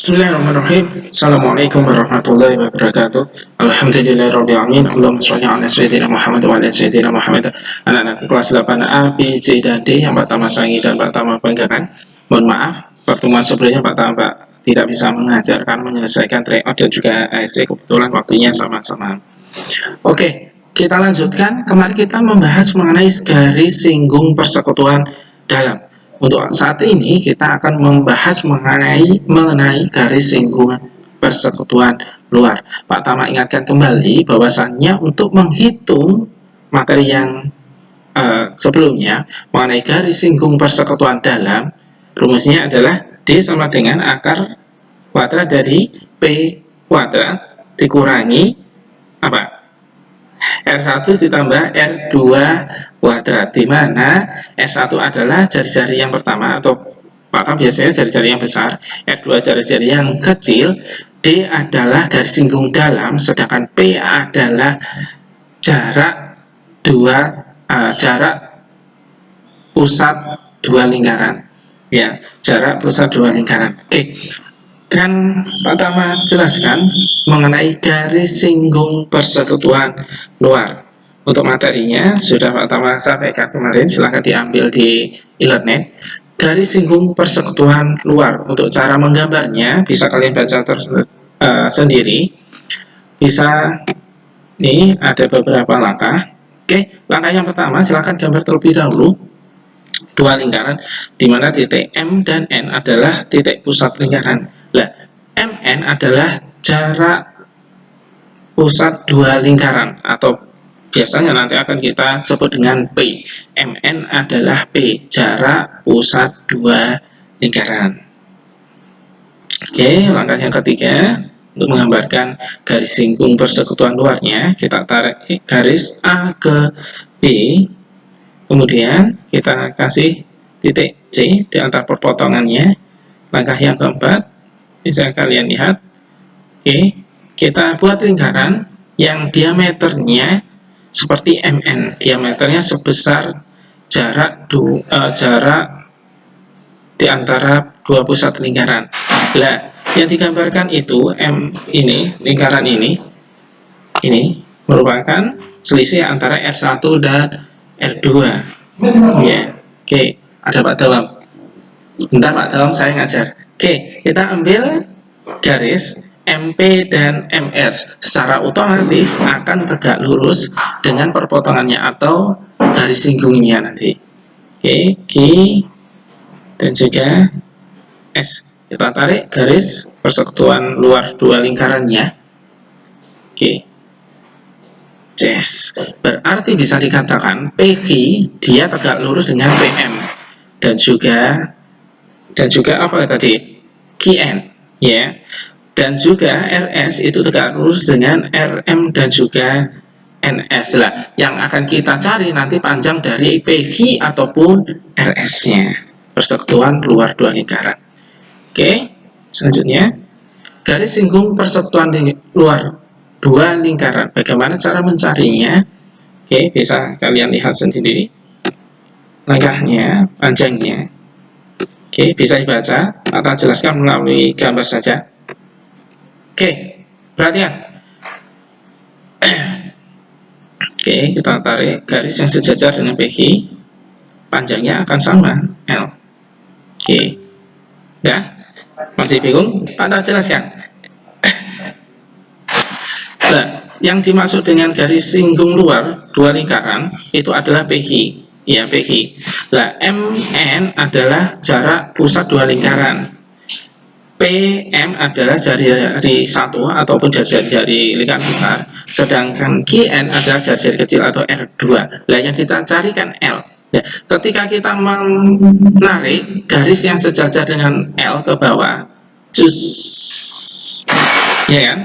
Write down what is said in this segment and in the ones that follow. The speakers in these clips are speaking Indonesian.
Bismillahirrahmanirrahim. Assalamualaikum warahmatullahi wabarakatuh. Alhamdulillahirrahmanirrahim. Allahumma sholli ala sayyidina Muhammad wa ala sayyidina Muhammad. Anak-anak kelas 8A, B, C, dan D yang pertama sayangi dan pertama banggakan. Mohon maaf, pertemuan sebelumnya Pak Tambak tidak bisa mengajarkan menyelesaikan tryout dan juga ASC. Kebetulan waktunya sama-sama. Oke, kita lanjutkan. Kemarin kita membahas mengenai garis singgung persekutuan dalam. Untuk saat ini kita akan membahas mengenai garis singgung persekutuan luar. Pak Tama ingatkan kembali bahwasannya untuk menghitung materi yang sebelumnya mengenai garis singgung persekutuan dalam, rumusnya adalah D sama dengan akar kuadrat dari P kuadrat dikurangi apa? R1 ditambah R2 kuadrat, di mana R1 adalah jari-jari yang pertama atau biasanya jari-jari yang besar, R2 jari-jari yang kecil, D adalah garis singgung dalam, sedangkan P adalah jarak pusat dua lingkaran. Ya, jarak pusat dua lingkaran. Oke. Kan Pak Tama jelaskan mengenai garis singgung persekutuan luar. Untuk materinya sudah Pak Tama sampaikan kemarin, silahkan diambil di e-learning. Garis singgung persekutuan luar, untuk cara menggambarnya bisa kalian baca sendiri. Bisa, nih ada beberapa langkah. Oke, langkah yang pertama silahkan gambar terlebih dahulu dua lingkaran, di mana titik M dan N adalah titik pusat lingkaran. Nah, MN adalah jarak pusat dua lingkaran, atau biasanya nanti akan kita sebut dengan P. MN adalah P, jarak pusat dua lingkaran. Oke, langkah yang ketiga, untuk menggambarkan garis singgung persekutuan luarnya, kita tarik garis A ke B, kemudian kita kasih titik C di antara perpotongannya. Langkah yang keempat, bisa kalian lihat. Oke, kita buat lingkaran yang diameternya seperti MN, diameternya sebesar jarak di antara dua pusat lingkaran. Nah, yang digambarkan itu M ini, lingkaran ini merupakan selisih antara R1 dan R2. Ya, oke, ada Pak Dawam. Bentar Pak Dawam, saya ngajar. Oke, kita ambil garis MP dan MR, secara otomatis akan tegak lurus dengan perpotongannya atau garis singgungnya nanti. Oke, Q dan juga S. Kita tarik garis persekutuan luar dua lingkarannya. Oke, yes. Berarti bisa dikatakan PQ dia tegak lurus dengan PM dan juga apa tadi? QN, ya. Dan juga RS itu tegak lurus dengan RM dan juga NS lah. Yang akan kita cari nanti panjang dari PQ ataupun RS-nya, persekutuan luar dua lingkaran. Oke, selanjutnya garis singgung persekutuan luar dua lingkaran. Bagaimana cara mencarinya? Oke, bisa kalian lihat sendiri langkahnya, panjangnya. Oke, bisa dibaca atau jelaskan melalui gambar saja. Oke, perhatian. Oke, kita tarik garis yang sejajar dengan PQ. Panjangnya akan sama, L. Oke, ya, masih bingung? Anda jelaskan. Nah, yang dimaksud dengan garis singgung luar dua lingkaran itu adalah PQ. Ya, PQ. Nah, MN adalah jarak pusat dua lingkaran. PM adalah jari-jari satu ataupun jari-jari lingkaran besar. Sedangkan QN adalah jari-jari kecil atau R2. Nah, yang kita carikan L. Ya, ketika kita menarik garis yang sejajar dengan L ke bawah, ya kan?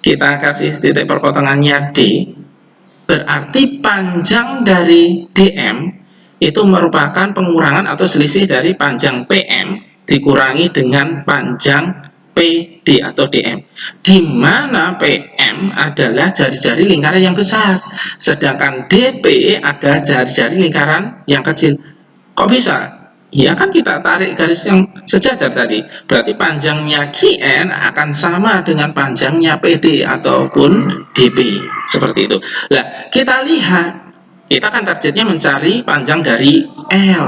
Kita kasih titik perpotongannya D. Berarti panjang dari DM itu merupakan pengurangan atau selisih dari panjang PM dikurangi dengan panjang PD atau DM, di mana PM adalah jari-jari lingkaran yang besar, sedangkan DP adalah jari-jari lingkaran yang kecil. Kok bisa? Ya kan kita tarik garis yang sejajar tadi. Berarti panjangnya QN akan sama dengan panjangnya PD ataupun DP. Seperti itu. Nah, kita lihat. Kita kan targetnya mencari panjang dari L.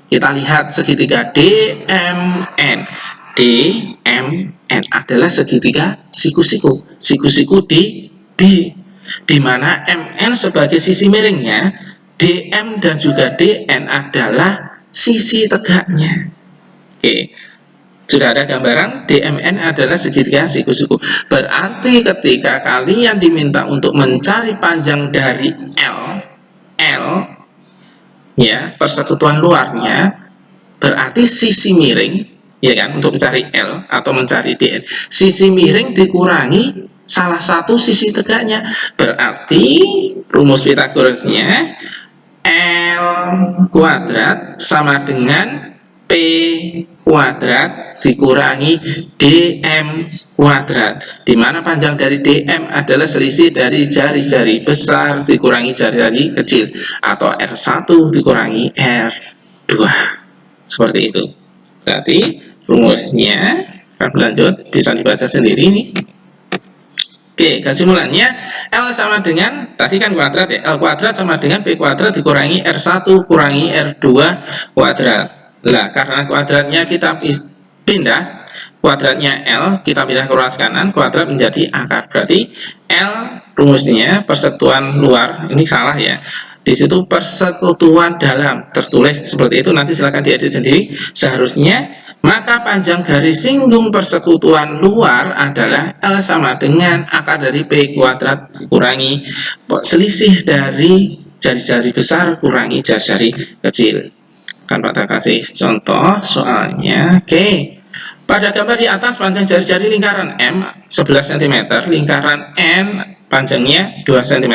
Kita lihat segitiga DMN. DMN adalah segitiga siku-siku. Siku-siku di B. Di mana MN sebagai sisi miringnya, DM dan juga DN adalah sisi tegaknya. Oke, sudah ada gambaran. DMN adalah segitiga siku-siku. Berarti ketika kalian diminta untuk mencari panjang dari L ya, persekutuan luarnya, berarti sisi miring, ya kan, untuk mencari L atau mencari DN, sisi miring dikurangi salah satu sisi tegaknya. Berarti rumus Pythagorasnya L kuadrat sama dengan P kuadrat dikurangi DM kuadrat, di mana panjang dari DM adalah selisih dari jari-jari besar dikurangi jari-jari kecil, atau R1 dikurangi R2. Seperti itu. Berarti rumusnya akan berlanjut, bisa dibaca sendiri nih. Oke, kesimpulannya L sama dengan, tadi kan kuadrat ya, L kuadrat sama dengan P kuadrat dikurangi R1 kurangi R2 kuadrat. Nah, karena kuadratnya kita pindah, kuadratnya L kita pindah ke ruas kanan, kuadrat menjadi akar. Berarti L rumusnya persekutuan luar, ini salah ya. Di situ persekutuan dalam, tertulis seperti itu, nanti silahkan diedit sendiri. Seharusnya maka panjang garis singgung persekutuan luar adalah L sama dengan akar dari P kuadrat dikurangi selisih dari jari-jari besar kurangi jari-jari kecil. Kan Pak kasih contoh soalnya. Oke. Pada gambar di atas panjang jari-jari lingkaran M 11 cm, lingkaran N panjangnya 2 cm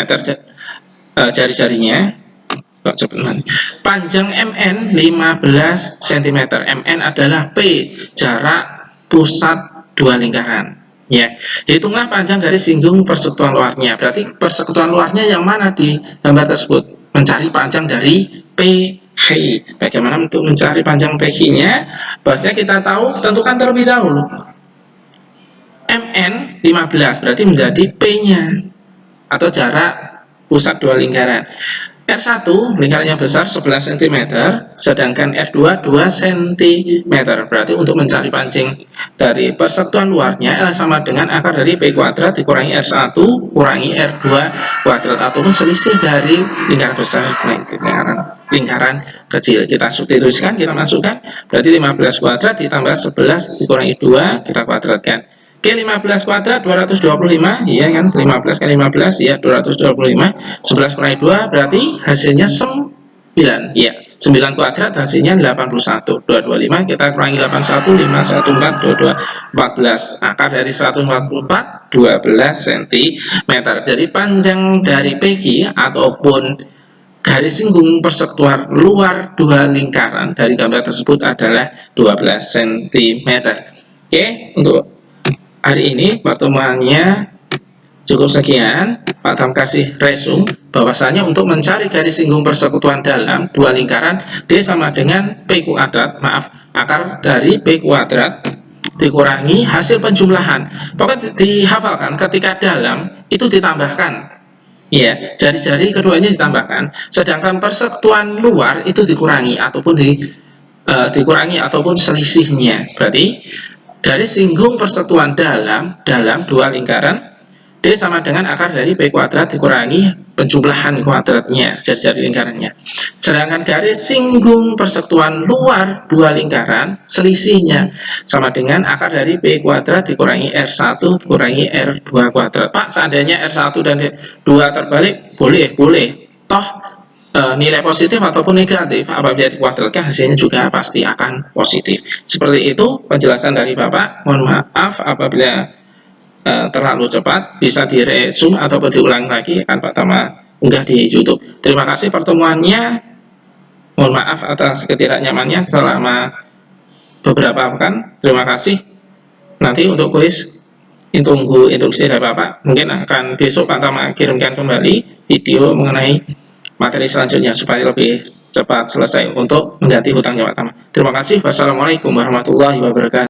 jari-jarinya. Panjang MN 15 cm. MN adalah P, jarak pusat dua lingkaran. Ya, hitunglah panjang garis singgung persekutuan luarnya. Berarti persekutuan luarnya yang mana di gambar tersebut? Mencari panjang dari PH. Bagaimana untuk mencari panjang PH-nya? Bahasanya kita tahu, tentukan terlebih dahulu. MN 15 berarti menjadi P-nya atau jarak pusat dua lingkaran. R1 lingkarannya besar 11 cm, sedangkan R2 2 cm. Berarti untuk mencari panjang dari persekutuan luarnya, L sama dengan akar dari P kuadrat dikurangi R1 kurangi R2 kuadrat, ataupun selisih dari lingkaran besar kurangi lingkaran kecil. Kita substitusikan, kita masukkan, berarti 15 kuadrat ditambah 11 dikurangi 2, kita kuadratkan. Oke, 15 kuadrat 225, iya kan, 15 kali 15 ya 225, 11 kurangi 2 berarti hasilnya 9, ya 9 kuadrat hasilnya 81, 225 kita kurangi 81, 514, 22, 14, akar dari 144 12 cm. Jadi panjang dari PQ ataupun garis singgung persekutuan luar dua lingkaran dari gambar tersebut adalah 12 cm. Oke, untuk hari ini pertemuannya cukup sekian. Pak Tam kasih resume bahwasanya untuk mencari garis singgung persekutuan dalam dua lingkaran, D sama dengan P kuadrat, akar dari P kuadrat dikurangi hasil penjumlahan. Pokoknya dihafalkan, ketika dalam itu ditambahkan, ya, jari-jari keduanya ditambahkan, sedangkan persekutuan luar itu dikurangi ataupun dikurangi ataupun selisihnya. Berarti garis singgung persekutuan dalam dua lingkaran, D sama dengan akar dari P kuadrat dikurangi penjumlahan kuadratnya, jari-jari lingkarannya. Sedangkan garis singgung persekutuan luar dua lingkaran, selisihnya sama dengan akar dari P kuadrat dikurangi R1 dikurangi R2 kuadrat. Pak, seandainya R1 dan R2 terbalik, boleh. Toh nilai positif ataupun negatif, apabila dikuadratkan hasilnya juga pasti akan positif. Seperti itu penjelasan dari Bapak. Mohon maaf apabila terlalu cepat, bisa diresume ataupun diulang lagi, akan Pak Tama unggah di YouTube. Terima kasih pertemuannya. Mohon maaf atas ketidaknyamannya selama beberapa pekan. Terima kasih. Nanti untuk kuis tunggu instruksi dari Bapak. Mungkin akan besok Pak Tama kirimkan kembali video mengenai materi selanjutnya supaya lebih cepat selesai untuk mengganti hutangnya Pak Tama. Terima kasih. Wassalamualaikum warahmatullahi wabarakatuh.